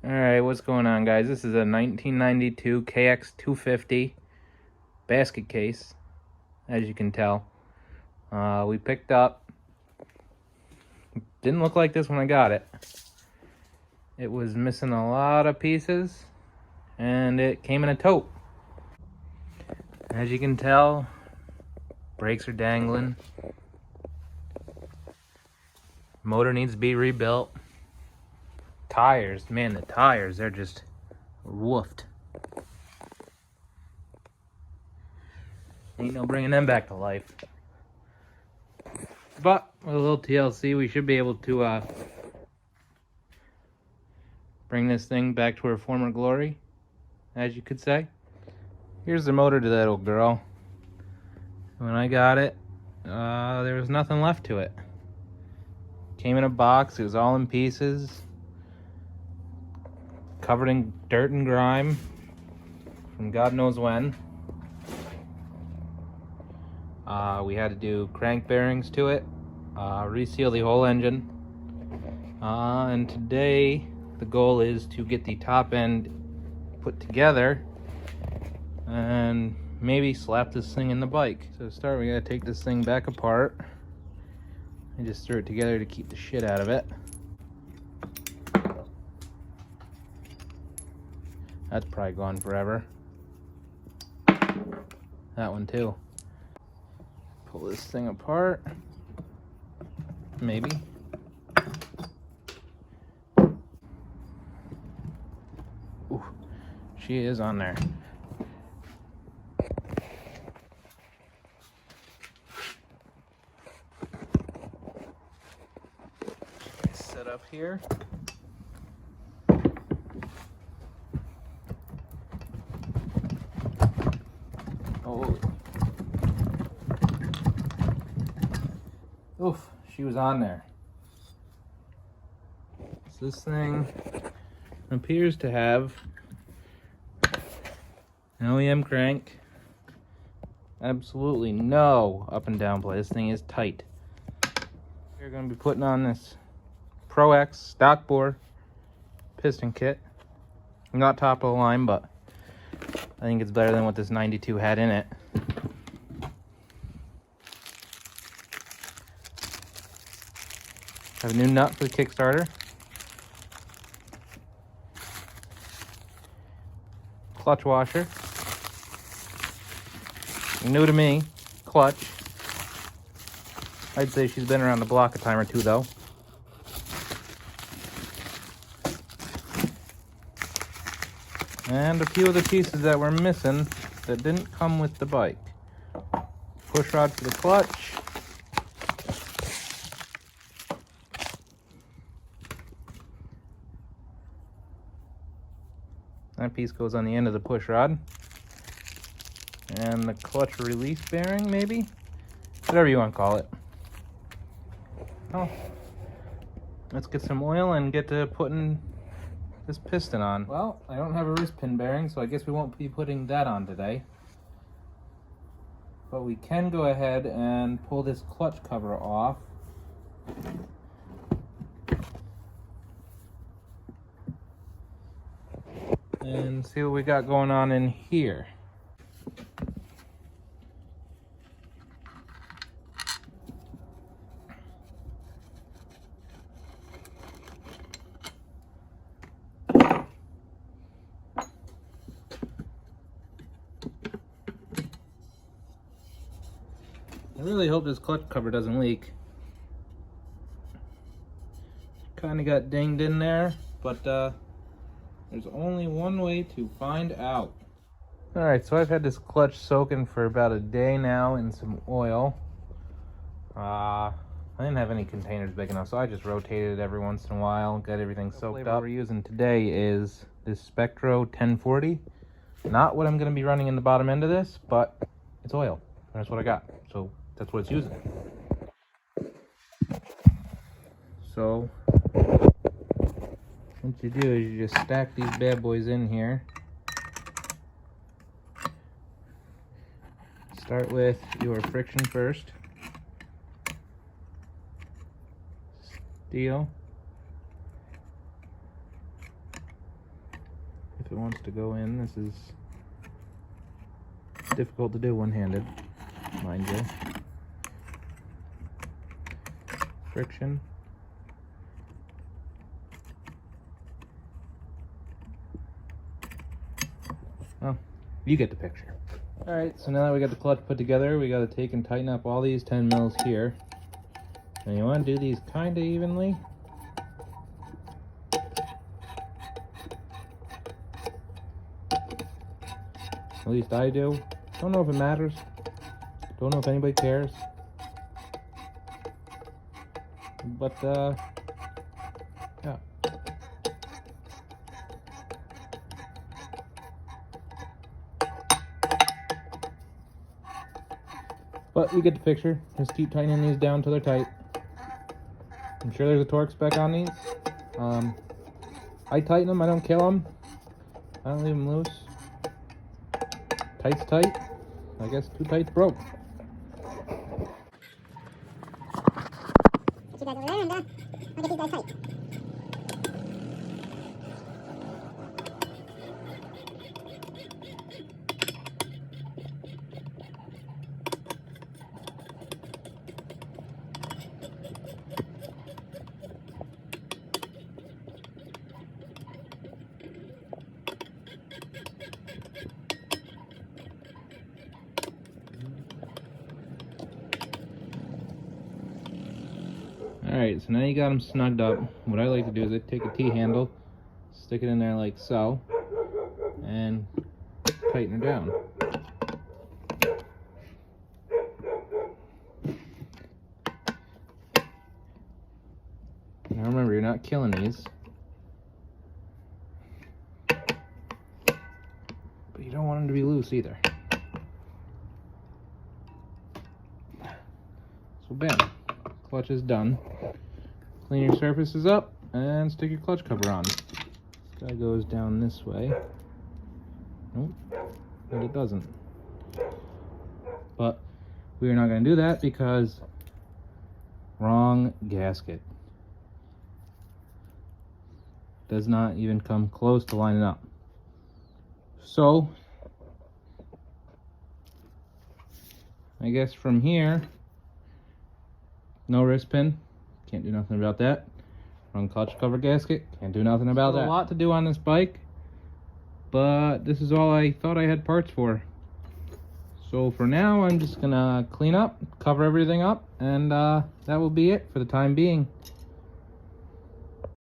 Alright, what's going on, guys? This is a 1992 kx250 basket case, as you can tell. We picked up. Didn't look like this when I got it. It was missing a lot of pieces, and it came in a tote. As you can tell, brakes are dangling. Motor needs to be rebuilt. Tires, man, the tires, they're just woofed. Ain't no bringing them back to life. But with a little TLC, we should be able to bring this thing back to her former glory, as you could say. Here's the motor to that old girl. When I got it, there was nothing left to it. Came in a box, it was all in pieces, covered in dirt and grime from God knows when. We had to do crank bearings to it, reseal the whole engine, and today the goal is to get the top end put together and maybe slap this thing in the bike. So to start, we gotta take this thing back apart. I just threw it together to keep the shit out of it. That's probably gone forever. That one too. Pull this thing apart. Maybe. Ooh, she is on there. Set up here. Oh. Oof, she was on there. So this thing appears to have an OEM crank. Absolutely no up and down play. This thing is tight. We're going to be putting on this Pro X stock bore piston kit. Not top of the line, but I think it's better than what this 92 had in it. Have a new nut for the Kickstarter. Clutch washer. New to me, clutch. I'd say she's been around the block a time or two though. And a few of the pieces that were missing that didn't come with the bike. Push rod for the clutch. That piece goes on the end of the push rod. And the clutch release bearing, maybe? Whatever you want to call it. Oh, let's get some oil and get to putting this piston on. Well, I don't have a wrist pin bearing, so I guess we won't be putting that on today. But we can go ahead and pull this clutch cover off. And see what we got going on in here. I really hope this clutch cover doesn't leak. Kind of got dinged in there, but there's only one way to find out. Alright, so I've had this clutch soaking for about a day now in some oil. I didn't have any containers big enough, so I just rotated it every once in a while, got everything soaked up. The flavor we're using today is this Spectro 1040. Not what I'm going to be running in the bottom end of this, but it's oil. That's what I got, so that's what it's using. So what you do is you just stack these bad boys in here. Start with your friction first. Steel. if it wants to go in. This is difficult to do one-handed, mind you. Friction. Well, you get the picture. Alright, so now that we got the clutch put together, we got to take and tighten up all these 10 mils here. And you want to do these kind of evenly. At least I do. Don't know if it matters. Don't know if anybody cares. But, yeah. But you get the picture. Just keep tightening these down till they're tight. I'm sure there's a torque spec on these. I tighten them, I don't kill them. I don't leave them loose. Tight's tight. I guess too tight's broke. Put you guys over there and I'll get these guys tight. Alright, so now you got them snugged up. What I like to do is I take a T-handle, stick it in there like so, and tighten her down. Now remember, you're not killing these. But you don't want them to be loose either. So bam. Clutch is done. Clean your surfaces up and stick your clutch cover on. This guy goes down this way. Nope, but it doesn't. But we are not going to do that because wrong gasket. Does not even come close to lining up. So I guess from here, no wrist pin, can't do nothing about that. Wrong clutch cover gasket, can't do nothing about that. A lot to do on this bike, but this is all I thought I had parts for. So for now, I'm just gonna clean up, cover everything up, and that will be it for the time being.